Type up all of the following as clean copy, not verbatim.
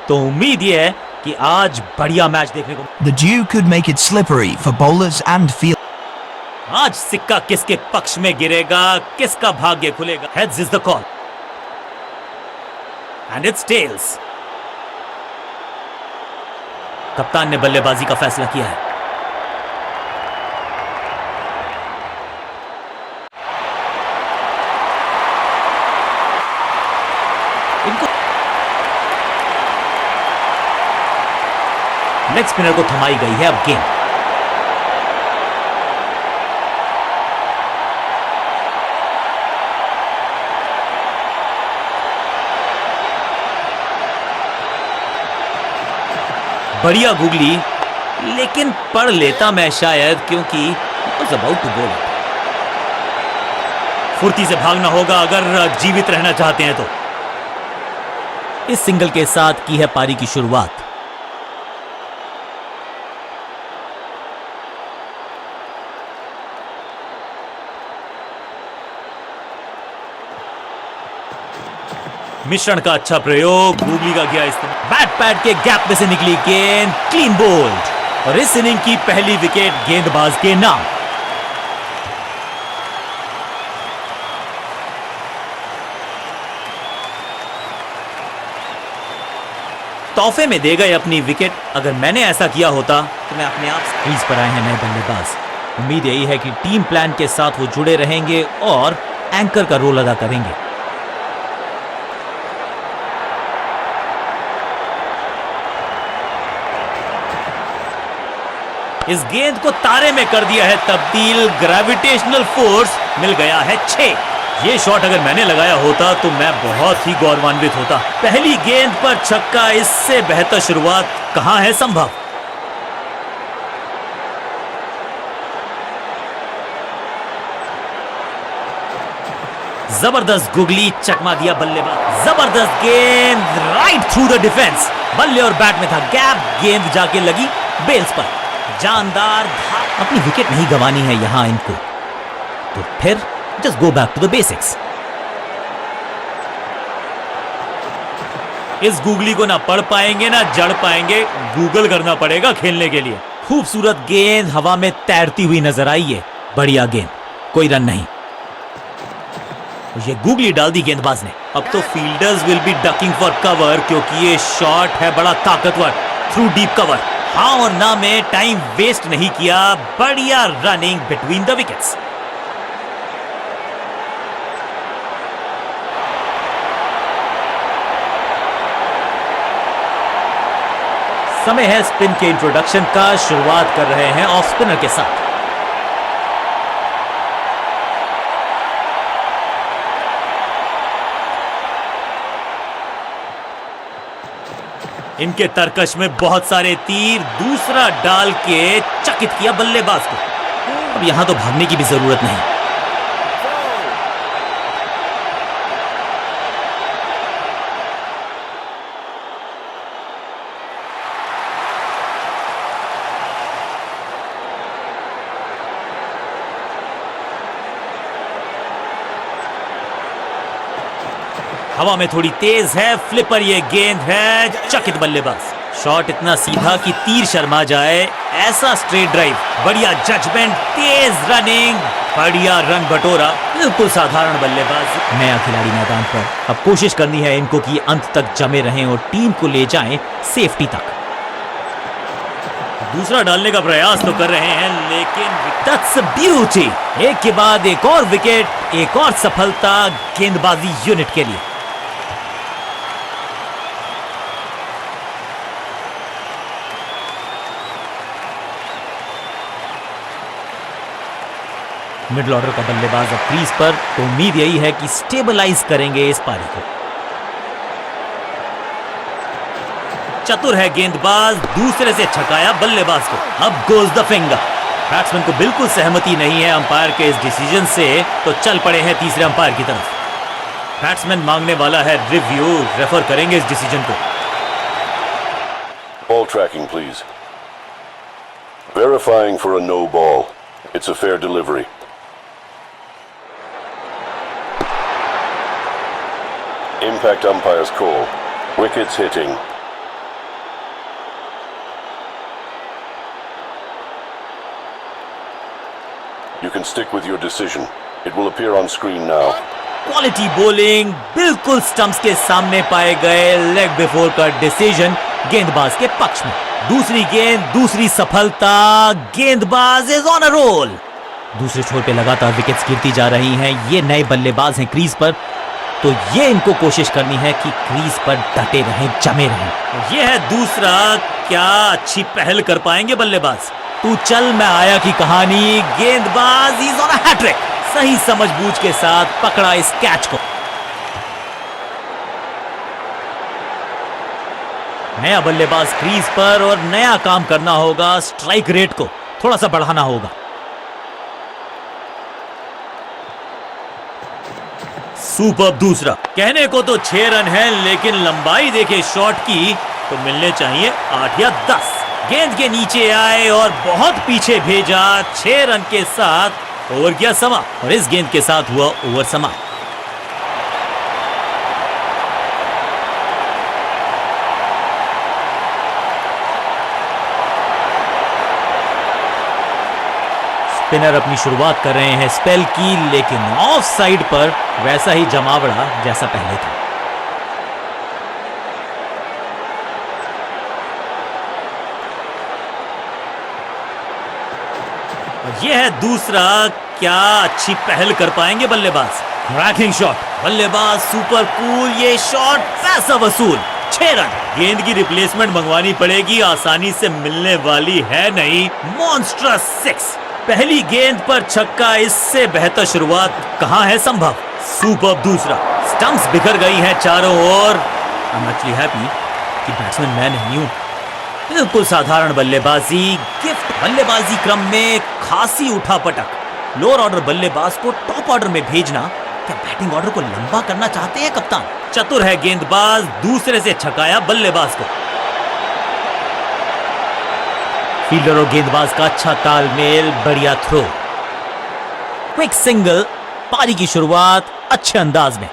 तो उम्मीद ये है कि आज बढ़िया मैच देखने को। The dew could make it slippery for bowlers and field. आज सिक्का किसके पक्ष में गिरेगा, किसका भाग्य खुलेगा। Heads is the call and it's tails. कप्तान ने बल्लेबाजी का फैसला किया है। इनको लेग स्पिनर को थमाई गई है अब गेंद। बढ़िया गुगली, लेकिन पढ़ लेता मैं शायद, क्योंकि was about to bowl it. फुर्ती से भागना होगा अगर जीवित रहना चाहते हैं तो। इस सिंगल के साथ की है पारी की शुरुआत। मिश्रण का अच्छा प्रयोग, गूगली का किया इस्तेमाल। बैट पैड के गैप में से निकली गेंद, क्लीन बोल्ड, और इस इनिंग की पहली विकेट गेंदबाज के नाम। तोहफे में दे गए अपनी विकेट। अगर मैंने ऐसा किया होता तो मैं अपने आप क्रीज पर आए हैं नए बल्लेबाज। उम्मीद यही है कि टीम प्लान के साथ वो जुड़े रहेंगे और एंकर का रोल अदा करेंगे। इस गेंद को तारे में कर दिया है तब्दील, ग्रेविटेशनल फोर्स मिल गया है 6। ये शॉट अगर मैंने लगाया होता तो मैं बहुत ही गौरवान्वित होता। पहली गेंद पर छक्का, इससे बेहतर शुरुआत कहां है संभव। जबरदस्त गुगली, चकमा दिया बल्लेबाज। जबरदस्त गेंद, राइट थ्रू द डिफेंस। बल्ले और बैट में था गैप, गेंद जाके लगी बेल्स पर। जानदार, अपनी विकेट नहीं गंवानी है यहां इनको, तो फिर just go back to the basics. इस गूगली को ना पढ़ पाएंगे ना जड़ पाएंगे, गूगल करना पड़ेगा खेलने के लिए। खूबसूरत गेंद हवा में तैरती हुई नजर आई है। बढ़िया गेंद, कोई रन नहीं। ये गूगली डाल दी गेंदबाज ने। अब तो fielders will be ducking for cover, क्योंकि ये शॉट है बड़ा ताकतवर थ्रू डीप कवर। हाँ और ना में टाइम वेस्ट नहीं किया, बढ़िया रनिंग बिटवीन द विकेट्स। समय है स्पिन के इंट्रोडक्शन का। शुरुआत कर रहे हैं ऑफ स्पिनर के साथ। इनके तरकश में बहुत सारे तीर, दूसरा डाल के चकित किया बल्लेबाज को। अब यहां तो भागने की भी जरूरत नहीं। हवा में थोड़ी तेज है, फ्लिपर ये गेंद है, चकित बल्लेबाज। शॉट इतना सीधा कि तीर शर्मा जाए, ऐसा स्ट्रेट ड्राइव, बढ़िया जजमेंट, तेज रनिंग, बढ़िया रन बटोरा। बिल्कुल साधारण बल्लेबाज। नया खिलाड़ी मैदान पर, अब कोशिश करनी है इनको कि अंत तक जमे रहें और टीम को ले जाएं सेफ्टी तक। दूसरा डालने का प्रयास तो कर रहे हैं, लेकिन दैट्स अ ब्यूटी। एक के बाद एक और विकेट, एक और सफलता गेंदबाजी यूनिट के लिए। मिडिल ऑर्डर का बल्लेबाज अब क्रीज पर, तो उम्मीद यही है कि स्टेबलाइज करेंगे इस पारी को। चतुर है गेंदबाज, दूसरे से छकाया बल्लेबाज को। अब गोज द फिंगर। बैट्समैन को बिल्कुल सहमति नहीं है अंपायर के इस डिसीजन से, तो चल पड़े हैं तीसरे अंपायर की तरफ। बैट्समैन मांगने वाला है रिव्यू, रेफर करेंगे इस डिसीजन को। Ball tracking, please. Verifying for a no ball. It's a fair delivery. Impact umpire's call. Wickets hitting. can stick with your decision. It will appear on screen now. Quality bowling, बिल्कुल stumps के सामने पाए गए leg before का decision गेंदबाज के पक्ष में। दूसरी गेंद, दूसरी सफलता, गेंदबाज इज ऑन अ रोल। दूसरे छोर पे लगातार विकेट्स गिरती जा रही हैं। ये नए बल्लेबाज हैं क्रीज पर, तो ये इनको कोशिश करनी है कि क्रीज पर डटे रहें, जमे रहें। ये है दूसरा, क्या अच्छी पहल कर पाएंगे बल्लेबाज। तू चल मैं आया की कहानी, गेंदबाज इज ऑन अ हैट्रिक। सही समझबूझ के साथ पकड़ा इस कैच को। नया बल्लेबाज क्रीज पर और नया काम करना होगा। स्ट्राइक रेट को थोड़ा सा बढ़ाना होगा। सुपर दूसरा। कहने को तो 6 रन है, लेकिन लंबाई देखे शॉट की तो मिलने चाहिए 8 या 10। गेंद के नीचे आए और बहुत पीछे भेजा। 6 रन के साथ ओवर गया समा और इस गेंद के साथ हुआ ओवर समा। स्पिनर अपनी शुरुआत कर रहे हैं स्पेल की, लेकिन ऑफ साइड पर वैसा ही जमावड़ा जैसा पहले था। यह है दूसरा, क्या अच्छी पहल कर पाएंगे बल्लेबाज। क्रैकिंग शॉट, बल्लेबाज सुपर कूल, ये शॉट पैसा वसूल। 6 रन। गेंद की रिप्लेसमेंट मंगवानी पड़ेगी, आसानी से मिलने वाली है नहीं। मॉन्स्ट्रस 6। पहली गेंद पर छक्का, इससे बेहतर शुरुआत कहां है संभव। सुपर दूसरा। स्टंप्स बिखर गई हैं चारों ओर। आई एम एक्चुअली हैप्पी कि बैट्समैन मैं नहीं हूं। बिल्कुल साधारण बल्लेबाजी, गिफ्ट। बल्लेबाजी क्रम में खासी उठापटक। लोअर ऑर्डर बल्लेबाज को टॉप ऑर्डर में भेजना, क्या बैटिंग ऑर्डर को लंबा करना चाहते हैं कप्तान। चतुर है गेंदबाज, दूसरे से छकाया बल्लेबाज को। फील्डर और गेंदबाज का अच्छा तालमेल, बढ़िया थ्रो। क्विक सिंगल, पारी की शुरुआत अच्छे अंदाज में।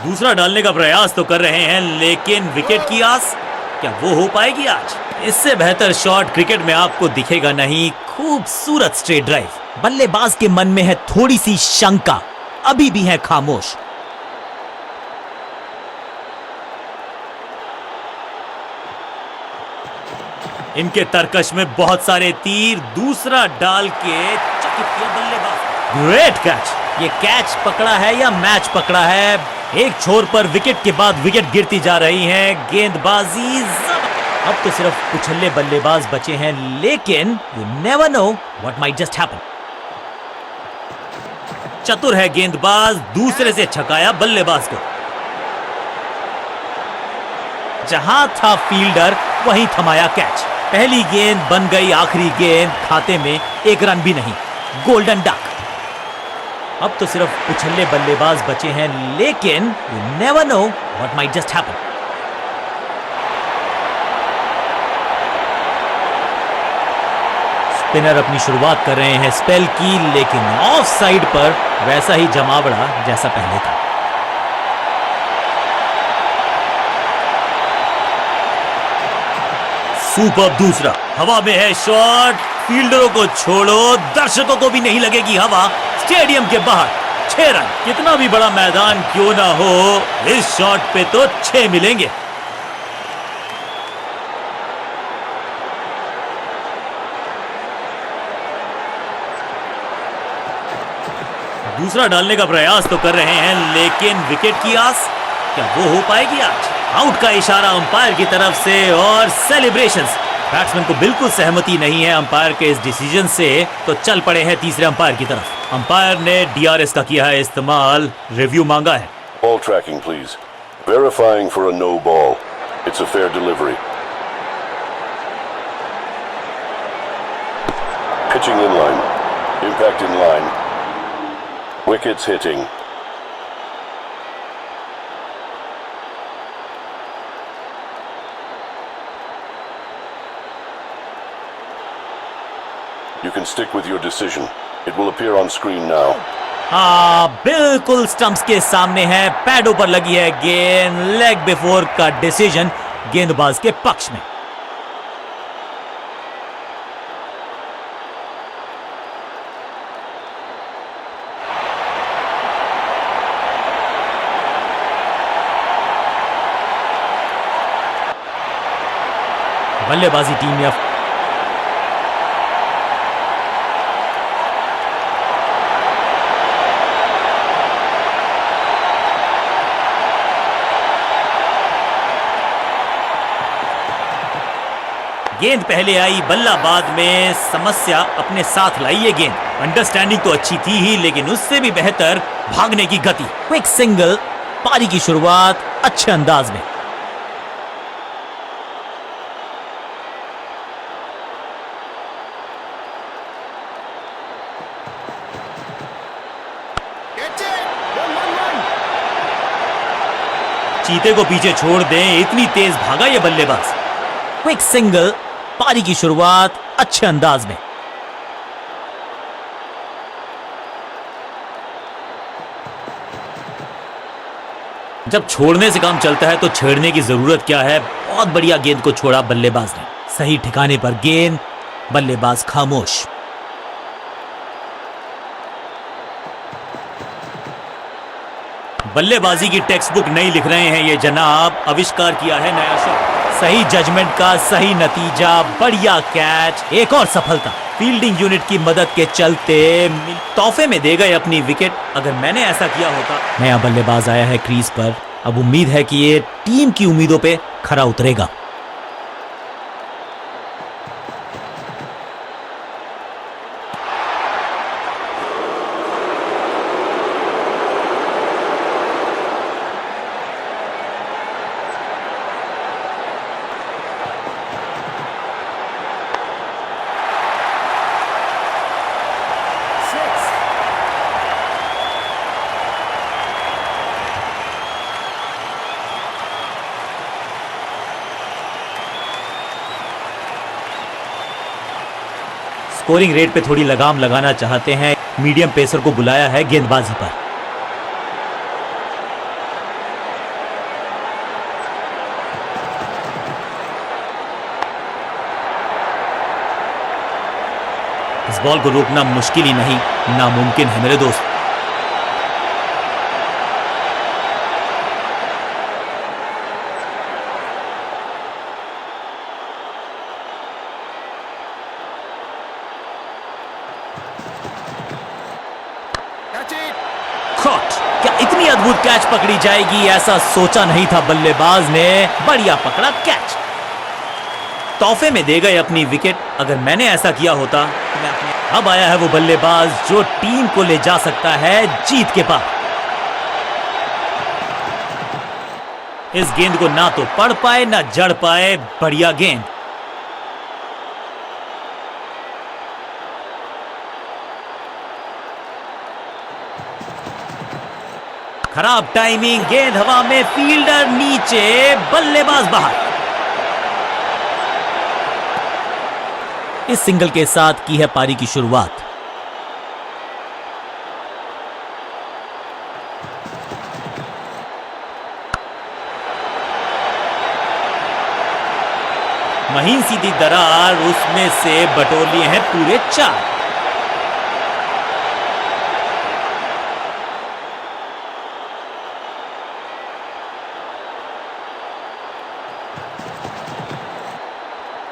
दूसरा डालने का प्रयास तो कर रहे हैं, लेकिन विकेट की आस, क्या वो हो पाएगी आज। इससे बेहतर शॉट क्रिकेट में आपको दिखेगा नहीं। खूबसूरत स्ट्रेट ड्राइव। बल्लेबाज के मन में है थोड़ी सी शंका, अभी भी है खामोश। इनके तरकश में बहुत सारे तीर। दूसरा डाल के चकित किया बल्लेबाज। Great catch. ये कैच पकड़ा है या मैच पकड़ा है। एक छोर पर विकेट के बाद विकेट गिरती जा रही है। गेंदबाजी अब तो सिर्फ उछल्ले बल्लेबाज बचे हैं, लेकिन you never know what might just happen. चतुर है गेंदबाज, दूसरे से छकाया बल्लेबाज को। जहां था फील्डर वहीं थमाया कैच। पहली गेंद बन गई आखिरी गेंद, खाते में 1 रन भी नहीं। Golden duck. अब तो सिर्फ उछल्ले बल्लेबाज बचे हैं, लेकिन you never know what might just happen. Spinner अपनी शुरुआत कर रहे हैं स्पेल की, लेकिन ऑफ साइड पर वैसा ही जमावड़ा जैसा पहले था। सुपर दूसरा। हवा में है शॉट। फील्डरों को छोड़ो, दर्शकों को भी नहीं लगेगी हवा। स्टेडियम के बाहर 6 रन। कितना भी बड़ा मैदान क्यों ना हो, इस शॉट पे तो 6 मिलेंगे। दूसरा डालने का प्रयास तो कर रहे हैं, लेकिन विकेट की आस, क्या वो हो पाएगी आज। आउट का इशारा अंपायर की तरफ से और सेलिब्रेशंस। बैट्समैन को बिल्कुल सहमति नहीं है अंपायर के इस डिसीजन से, तो चल पड़े हैं तीसरे अंपायर की तरफ। अंपायर ने DRS का किया है इस्तेमाल, रिव्यू मांगा है। Ball tracking, please. Verifying for a no ball. It's a fair delivery. Pitching in line. Impact in line. Wickets hitting. You can stick with your decision. It will appear on screen now. हाँ, बिल्कुल stumps के सामने है। पैडों पर लगी है गेंद। Leg before का डिसीजन गेंदबाज के पक्ष में। बल्लेबाजी टीम या गेंद पहले आई, बल्ला बाद में, समस्या अपने साथ लाई ये गेंद। अंडरस्टैंडिंग तो अच्छी थी ही, लेकिन उससे भी बेहतर भागने की गति। क्विक सिंगल, पारी की शुरुआत अच्छे अंदाज में। चीते को पीछे छोड़ दें, इतनी तेज भागा ये बल्लेबाज। क्विक सिंगल, पारी की शुरुआत अच्छे अंदाज में। जब छोड़ने से काम चलता है तो छेड़ने की जरूरत क्या है। बहुत बढ़िया गेंद को छोड़ा बल्लेबाज ने, सही ठिकाने पर गेंद, बल्लेबाज खामोश। बल्लेबाजी की टेक्स्ट बुक नहीं लिख रहे हैं ये जनाब, आविष्कार किया है नया शब्द। सही जजमेंट का सही नतीजा, बढ़िया कैच, एक और सफलता। फील्डिंग यूनिट की मदद के चलते तोहफे में दे गए अपनी विकेट। अगर मैंने ऐसा किया होता। नया बल्लेबाज आया है क्रीज पर, अब उम्मीद है कि ये टीम की उम्मीदों पे खरा उतरेगा। स्कोरिंग रेट पे थोड़ी लगाम लगाना चाहते हैं, मीडियम पेसर को बुलाया है गेंदबाजी पर। इस बॉल को रोकना मुश्किल ही नहीं, नामुमकिन है मेरे दोस्त। क्या इतनी अद्भुत कैच पकड़ी जाएगी, ऐसा सोचा नहीं था बल्लेबाज ने। बढ़िया पकड़ा कैच, तोहफे में दे गए अपनी विकेट। अगर मैंने ऐसा किया होता तो मैं अपने। अब आया है वो बल्लेबाज जो टीम को ले जा सकता है जीत के पार। इस गेंद को ना तो पढ़ पाए ना जड़ पाए, बढ़िया गेंद। खराब टाइमिंग, गेंद हवा में, फील्डर नीचे, बल्लेबाज बाहर। इस सिंगल के साथ की है पारी की शुरुआत। महीन सीधी दरार, उसमें से बटोर लिए हैं पूरे 4।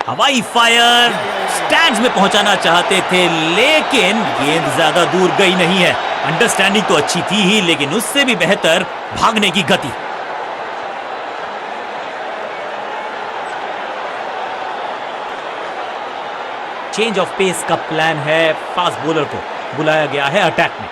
हवाई फायर, स्टैंड्स में पहुंचाना चाहते थे, लेकिन गेंद ज्यादा दूर गई नहीं है। अंडरस्टैंडिंग तो अच्छी थी ही, लेकिन उससे भी बेहतर भागने की गति। चेंज ऑफ पेस का प्लान है, फास्ट बॉलर को बुलाया गया है अटैक में।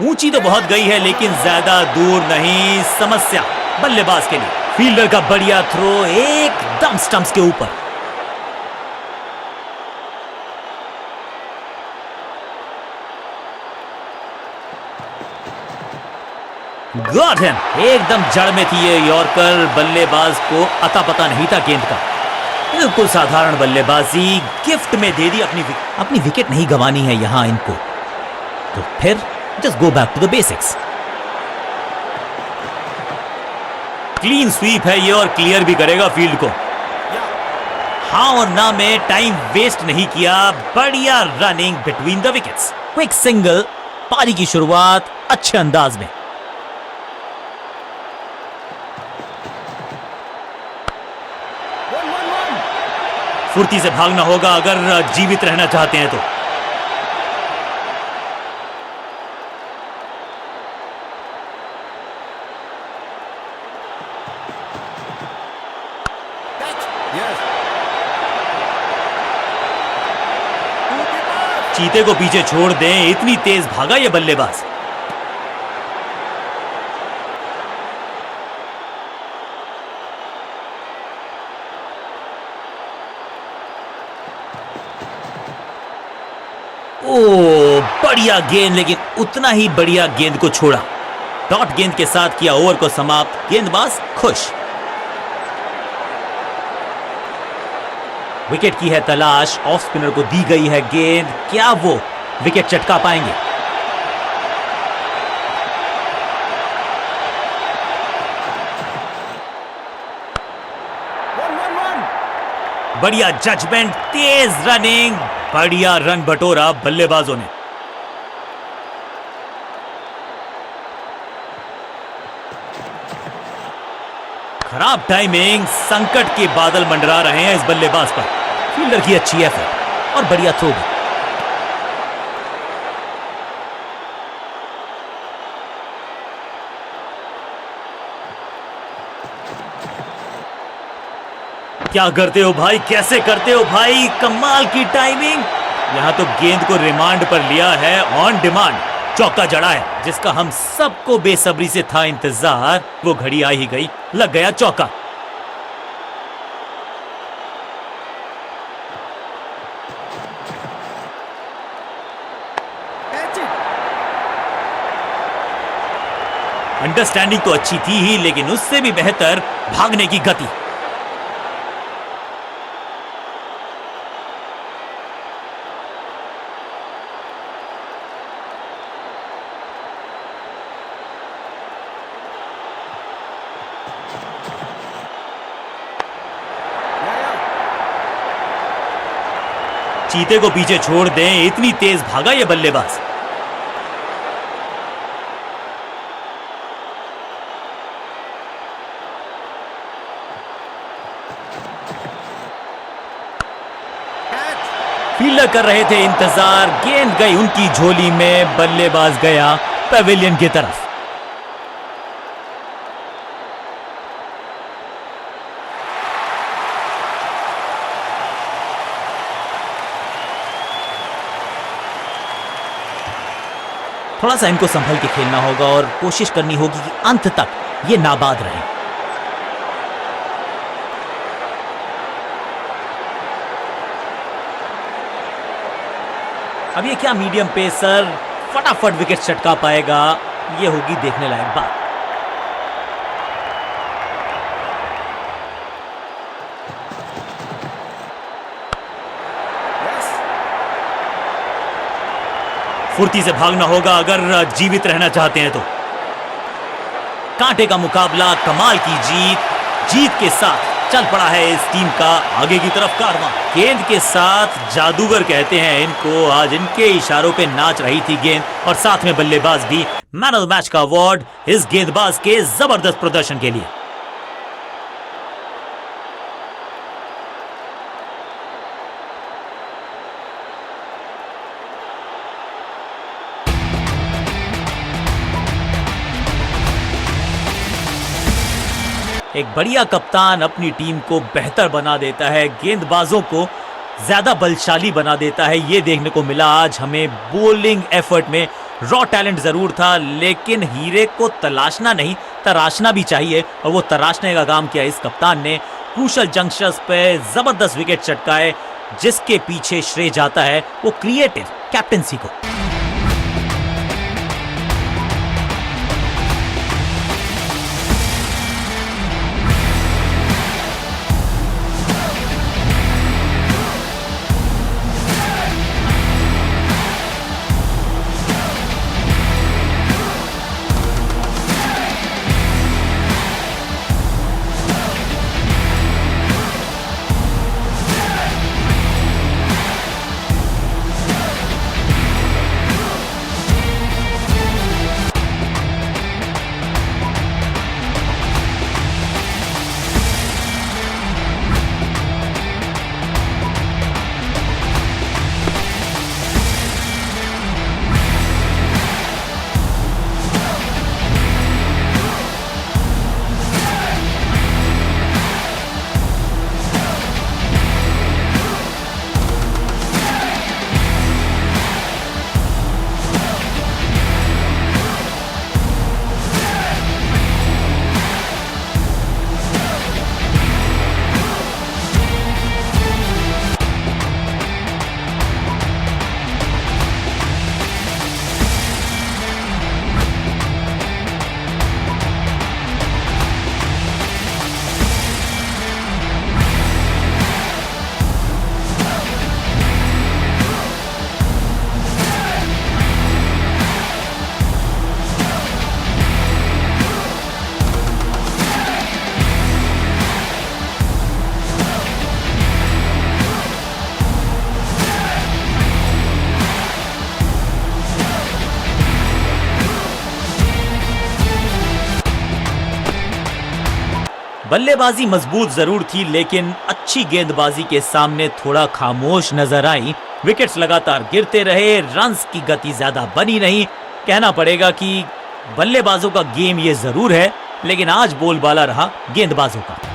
ऊंची तो बहुत गई है, लेकिन ज्यादा दूर नहीं। समस्या बल्लेबाज के लिए। फील्डर का बढ़िया थ्रो, एकदम स्टंप्स के ऊपर। गॉट हिम, एकदम जड़ में थी ये यॉर्कर। बल्लेबाज को अता पता नहीं था गेंद का। बिल्कुल साधारण बल्लेबाजी, गिफ्ट में दे दी। अपनी विकेट नहीं गंवानी है यहां इनको, तो फिर just go back to the basics. Clean sweep है ये, और क्लियर भी करेगा फील्ड को। हाँ और ना में टाइम वेस्ट नहीं किया, बढ़िया running between the wickets. Quick single, पारी की शुरुआत अच्छे अंदाज में। फुर्ती से भागना होगा अगर जीवित रहना चाहते हैं तो। चीते को पीछे छोड़ दें, इतनी तेज भागा ये बल्लेबाज। ओ बढ़िया गेंद, लेकिन उतना ही बढ़िया गेंद को छोड़ा। डॉट गेंद के साथ किया ओवर को समाप्त, गेंदबाज खुश। विकेट की है तलाश, ऑफ स्पिनर को दी गई है गेंद, क्या वो विकेट चटका पाएंगे? बढ़िया जजमेंट, तेज रनिंग, बढ़िया रन बटोरा बल्लेबाजों ने। खराब टाइमिंग, संकट के बादल मंडरा रहे हैं इस बल्लेबाज पर। फील्डर की अच्छी एफर्ट और बढ़िया थ्रो भी। क्या करते हो भाई, कैसे करते हो भाई, कमाल की टाइमिंग। यहां तो गेंद को रिमांड पर लिया है, ऑन डिमांड चौका जड़ा है, जिसका हम सबको बेसब्री से था इंतजार। वो घड़ी आ ही गई, लग गया चौका। अंडरस्टैंडिंग तो अच्छी थी ही, लेकिन उससे भी बेहतर भागने की गति। चीते को पीछे छोड़ दें, इतनी तेज भागा ये बल्लेबाज। फील्डर कर रहे थे इंतजार, गेंद गई उनकी झोली में, बल्लेबाज गया पवेलियन की तरफ। थोड़ा सा इनको संभल के खेलना होगा और कोशिश करनी होगी कि अंत तक ये नाबाद रहे। अब ये क्या मीडियम पेसर फटाफट विकेट चटका पाएगा, ये होगी देखने लायक बात। फुर्ती से भागना होगा अगर जीवित रहना चाहते हैं तो। कांटे का मुकाबला, कमाल की जीत के साथ चल पड़ा है इस टीम का आगे की तरफ कारवां। गेंद के साथ जादूगर कहते हैं इनको, आज इनके इशारों पे नाच रही थी गेंद, और साथ में बल्लेबाज भी। मैन ऑफ द मैच का अवार्ड इस गेंदबाज के जबरदस्त प्रदर्शन के लिए। एक बढ़िया कप्तान अपनी टीम को बेहतर बना देता है, गेंदबाजों को ज्यादा बलशाली बना देता है। ये देखने को मिला आज हमें बॉलिंग एफर्ट में। रॉ टैलेंट जरूर था, लेकिन हीरे को तलाशना नहीं, तराशना भी चाहिए, और वो तराशने का काम किया इस कप्तान ने। क्रूशल जंक्शंस पे जबरदस्त विकेट चटकाए, जिसके पीछे श्रेय जाता है वो क्रिएटिव कैप्टेंसी को। बल्लेबाजी मजबूत जरूर थी, लेकिन अच्छी गेंदबाजी के सामने थोड़ा खामोश नजर आई। विकेट्स लगातार गिरते रहे, रन्स की गति ज्यादा बनी नहीं। कहना पड़ेगा कि बल्लेबाजों का गेम ये जरूर है, लेकिन आज बोलबाला रहा गेंदबाजों का।